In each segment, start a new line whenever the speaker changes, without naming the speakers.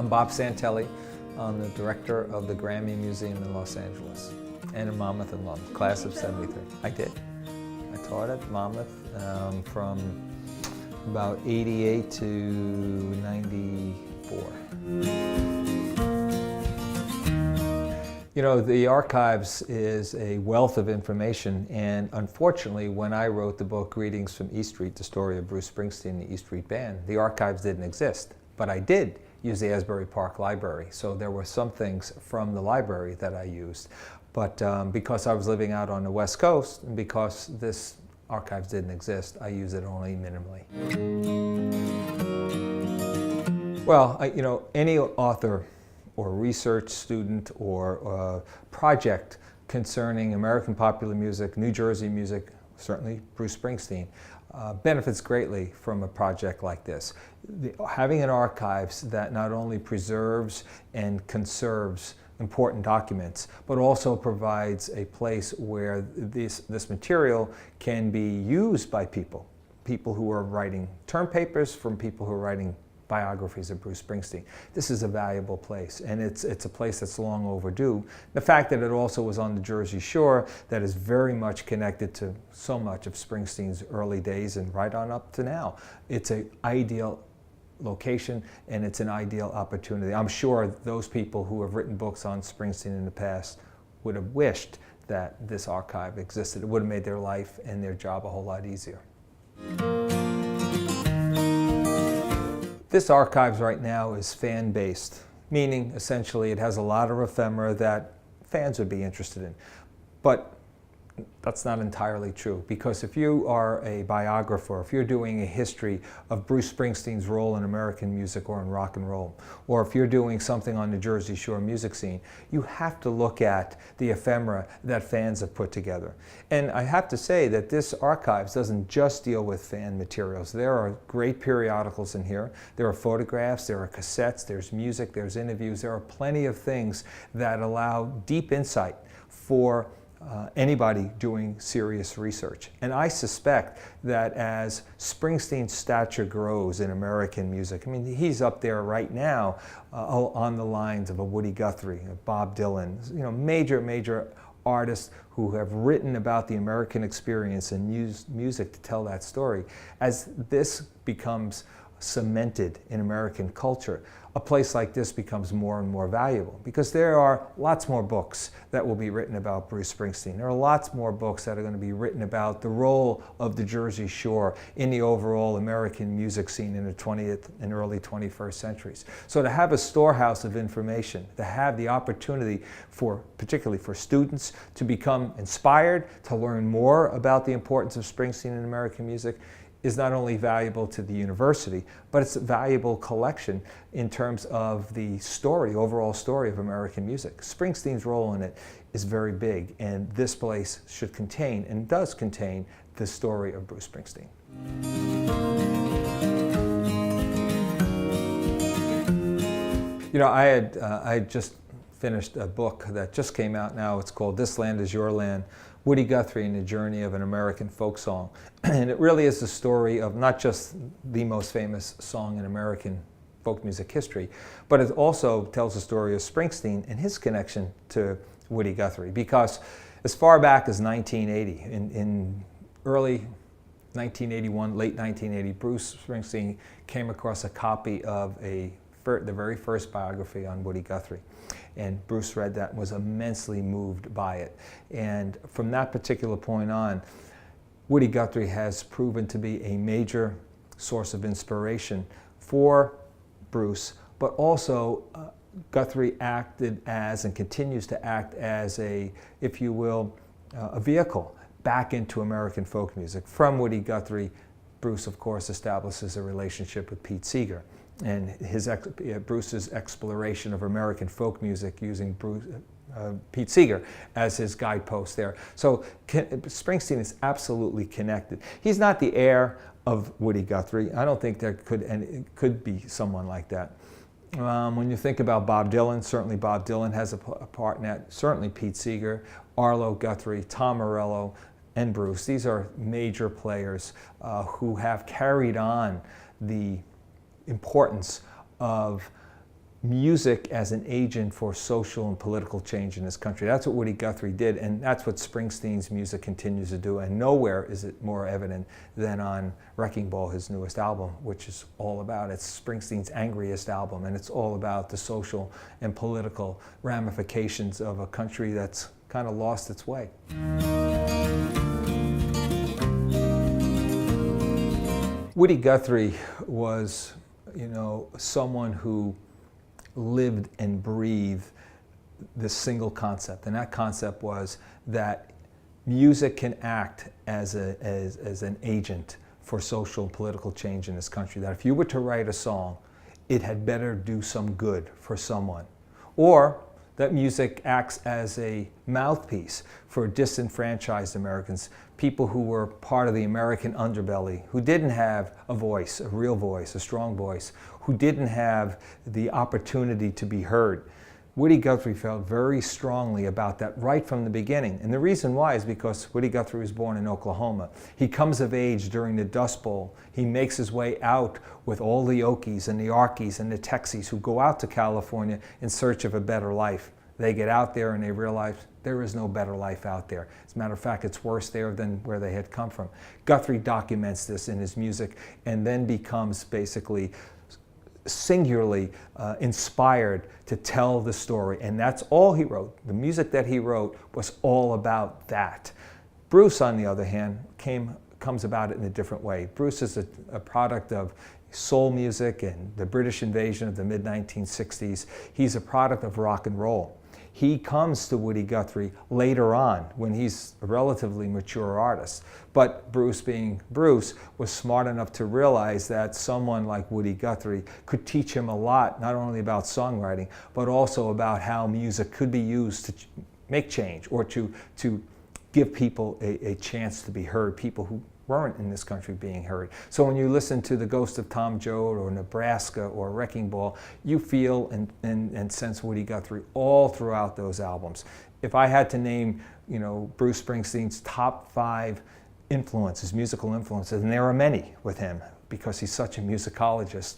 I'm Bob Santelli. I'm the director of the Grammy Museum in Los Angeles and in Monmouth and Alum, class of '73. I did. I taught at Monmouth from about '88 to '94. You know, the archives is a wealth of information, and unfortunately, when I wrote the book Greetings from East Street, the story of Bruce Springsteen and the East Street Band, the archives didn't exist. But I did use the Asbury Park Library, so there were some things from the library that I used. But because I was living out on the West Coast, and because this archives didn't exist, I use it only minimally. Well, you know, any author or research student or project concerning American popular music, New Jersey music, certainly Bruce Springsteen, benefits greatly from a project like this. Having an archives that not only preserves and conserves important documents, but also provides a place where this material can be used by people who are writing term papers, from people who are writing biographies of Bruce Springsteen. This is a valuable place, and it's a place that's long overdue. The fact that it also was on the Jersey Shore, that is very much connected to so much of Springsteen's early days and right on up to now. It's an ideal location, and it's an ideal opportunity. I'm sure those people who have written books on Springsteen in the past would have wished that this archive existed. It would have made their life and their job a whole lot easier. This archives right now is fan-based, meaning essentially it has a lot of ephemera that fans would be interested in. But that's not entirely true, because if you are a biographer, if you're doing a history of Bruce Springsteen's role in American music or in rock and roll, or if you're doing something on the Jersey Shore music scene, you have to look at the ephemera that fans have put together. And I have to say that this archives doesn't just deal with fan materials. There are great periodicals in here. There are photographs, there are cassettes, there's music, there's interviews. There are plenty of things that allow deep insight for anybody doing serious research. And I suspect that as Springsteen's stature grows in American music, I mean, he's up there right now on the lines of a Woody Guthrie, a Bob Dylan, you know, major artists who have written about the American experience and used music to tell that story. As this becomes cemented in American culture, a place like this becomes more and more valuable, because there are lots more books that will be written about Bruce Springsteen. There are lots more books that are going to be written about the role of the Jersey Shore in the overall American music scene in the 20th and early 21st centuries. So to have a storehouse of information, to have the opportunity for, particularly for students, to become inspired, to learn more about the importance of Springsteen in American music, is not only valuable to the university, but it's a valuable collection in terms of the story, overall story of American music. Springsteen's role in it is very big, and this place should contain, and does contain, the story of Bruce Springsteen. You know, I had just finished a book that just came out now. It's called This Land Is Your Land, Woody Guthrie and the Journey of an American Folk Song. And it really is the story of not just the most famous song in American folk music history, but it also tells the story of Springsteen and his connection to Woody Guthrie. Because as far back as 1980, in early 1981, late 1980, Bruce Springsteen came across a copy of the very first biography on Woody Guthrie. And Bruce read that and was immensely moved by it. And from that particular point on, Woody Guthrie has proven to be a major source of inspiration for Bruce, but also Guthrie acted as, and continues to act as, a, if you will, a vehicle back into American folk music. From Woody Guthrie, Bruce, of course, establishes a relationship with Pete Seeger, and Bruce's exploration of American folk music using Pete Seeger as his guidepost there. So Springsteen is absolutely connected. He's not the heir of Woody Guthrie. I don't think there could be someone like that. When you think about Bob Dylan, certainly Bob Dylan has a part in that. Certainly Pete Seeger, Arlo Guthrie, Tom Morello, and Bruce. These are major players who have carried on the importance of music as an agent for social and political change in this country. That's what Woody Guthrie did, and that's what Springsteen's music continues to do, and nowhere is it more evident than on Wrecking Ball, his newest album, which is all about, it's Springsteen's angriest album, and it's all about the social and political ramifications of a country that's kind of lost its way. Woody Guthrie was, someone who lived and breathed this single concept, and that concept was that music can act as an agent for social and political change in this country. That if you were to write a song, it had better do some good for someone, or that music acts as a mouthpiece for disenfranchised Americans, people who were part of the American underbelly, who didn't have a voice, a real voice, a strong voice, who didn't have the opportunity to be heard. Woody Guthrie felt very strongly about that right from the beginning. And the reason why is because Woody Guthrie was born in Oklahoma. He comes of age during the Dust Bowl. He makes his way out with all the Okies and the Arkies and the Texies who go out to California in search of a better life. They get out there and they realize there is no better life out there. As a matter of fact, it's worse there than where they had come from. Guthrie documents this in his music and then becomes basically singularly inspired to tell the story, and that's all he wrote. The music that he wrote was all about that. Bruce, on the other hand, comes about it in a different way. Bruce is a product of soul music and the British invasion of the mid-1960s. He's a product of rock and roll. He comes to Woody Guthrie later on when he's a relatively mature artist. But Bruce, being Bruce, was smart enough to realize that someone like Woody Guthrie could teach him a lot, not only about songwriting, but also about how music could be used to make change or to give people a chance to be heard, people who weren't in this country being heard. So when you listen to The Ghost of Tom Joad or Nebraska or Wrecking Ball, you feel and sense Woody Guthrie all throughout those albums. If I had to name, Bruce Springsteen's top 5 influences, musical influences, and there are many with him because he's such a musicologist,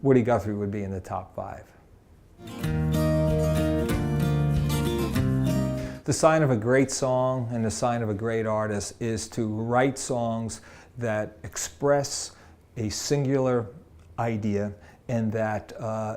Woody Guthrie would be in the top 5. The sign of a great song and the sign of a great artist is to write songs that express a singular idea and that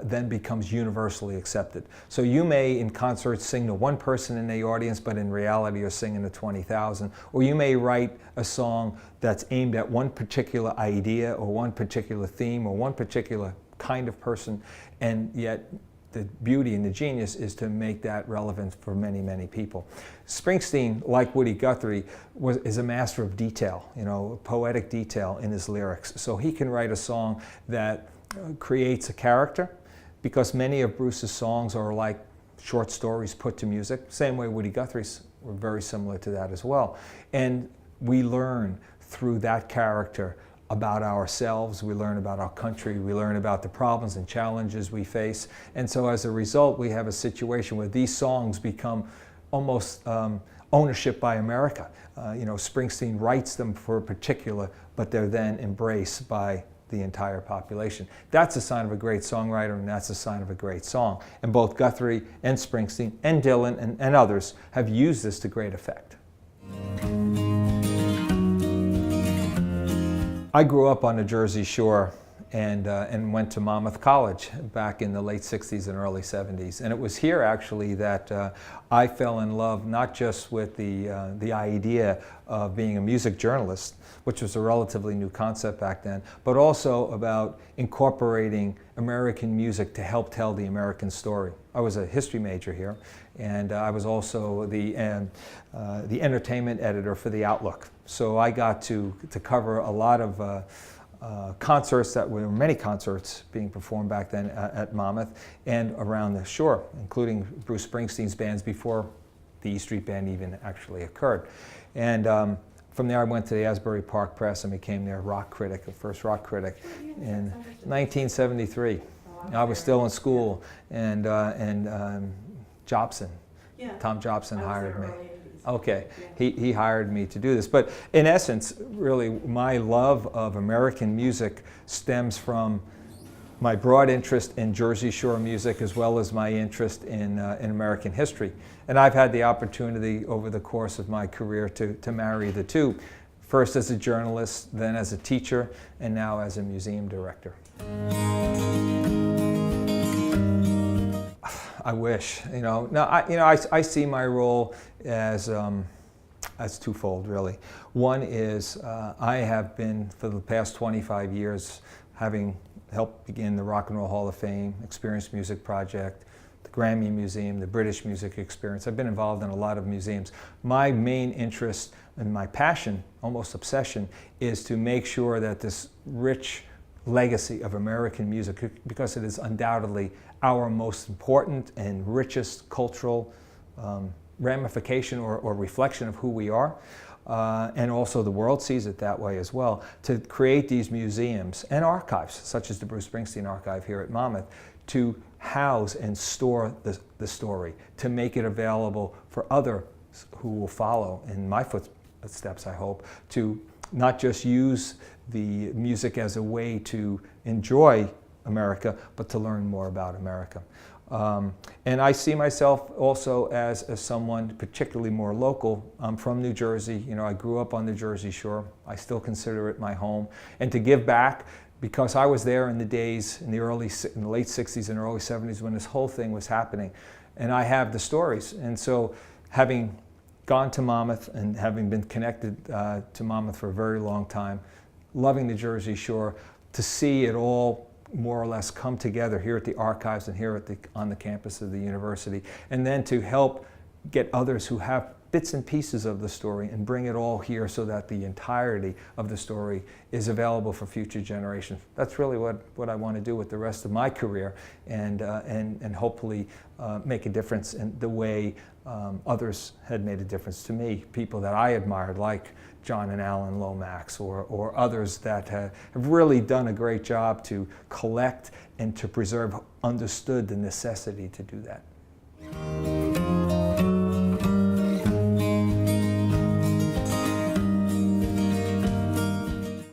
then becomes universally accepted. So you may in concerts sing to one person in the audience, but in reality you're singing to 20,000. Or you may write a song that's aimed at one particular idea or one particular theme or one particular kind of person, and yet the beauty and the genius is to make that relevant for many, many people. Springsteen, like Woody Guthrie, is a master of detail, poetic detail in his lyrics. So he can write a song that creates a character, because many of Bruce's songs are like short stories put to music. Same way Woody Guthrie's were very similar to that as well. And we learn through that character about ourselves, we learn about our country, we learn about the problems and challenges we face. And so as a result, we have a situation where these songs become almost ownership by America. Springsteen writes them for a particular, but they're then embraced by the entire population. That's a sign of a great songwriter, and that's a sign of a great song. And both Guthrie and Springsteen and Dylan and others have used this to great effect. I grew up on the Jersey Shore and went to Monmouth College back in the late 60s and early 70s. And it was here actually that I fell in love not just with the idea of being a music journalist, which was a relatively new concept back then, but also about incorporating American music to help tell the American story. I was a history major here, and I was also the entertainment editor for The Outlook. So I got to cover a lot of concerts that were many concerts being performed back then at Monmouth and around the shore, including Bruce Springsteen's bands before the E Street Band even actually occurred. And from there I went to the Asbury Park Press and became their rock critic, the first rock critic in 1973. I was still in school, and Jobson, Tom Jobson hired me. Okay, he hired me to do this. But in essence, really, my love of American music stems from my broad interest in Jersey Shore music as well as my interest in American history. And I've had the opportunity over the course of my career to marry the two, first as a journalist, then as a teacher, and now as a museum director. I wish, I see my role as twofold, really. One is I have been, for the past 25 years, having helped begin the Rock and Roll Hall of Fame, Experience Music Project, the Grammy Museum, the British Music Experience. I've been involved in a lot of museums. My main interest and my passion, almost obsession, is to make sure that this rich legacy of American music, because it is undoubtedly our most important and richest cultural ramification or reflection of who we are, and also the world sees it that way as well, to create these museums and archives, such as the Bruce Springsteen archive here at Monmouth, to house and store the story, to make it available for others who will follow in my footsteps, I hope, to not just use the music as a way to enjoy America, but to learn more about America. And I see myself also as someone particularly more local. I'm from New Jersey. I grew up on the Jersey Shore. I still consider it my home. And to give back, because I was there in the days, in the late 60s and early 70s when this whole thing was happening. And I have the stories. And so having gone to Monmouth and having been connected to Monmouth for a very long time, loving the Jersey Shore, to see it all more or less come together here at the archives and here on the campus of the university, and then to help get others who have bits and pieces of the story and bring it all here so that the entirety of the story is available for future generations. That's really what I want to do with the rest of my career, and hopefully make a difference in the way others had made a difference to me, people that I admired like John and Alan Lomax, or others that have really done a great job to collect and to preserve, understood the necessity to do that.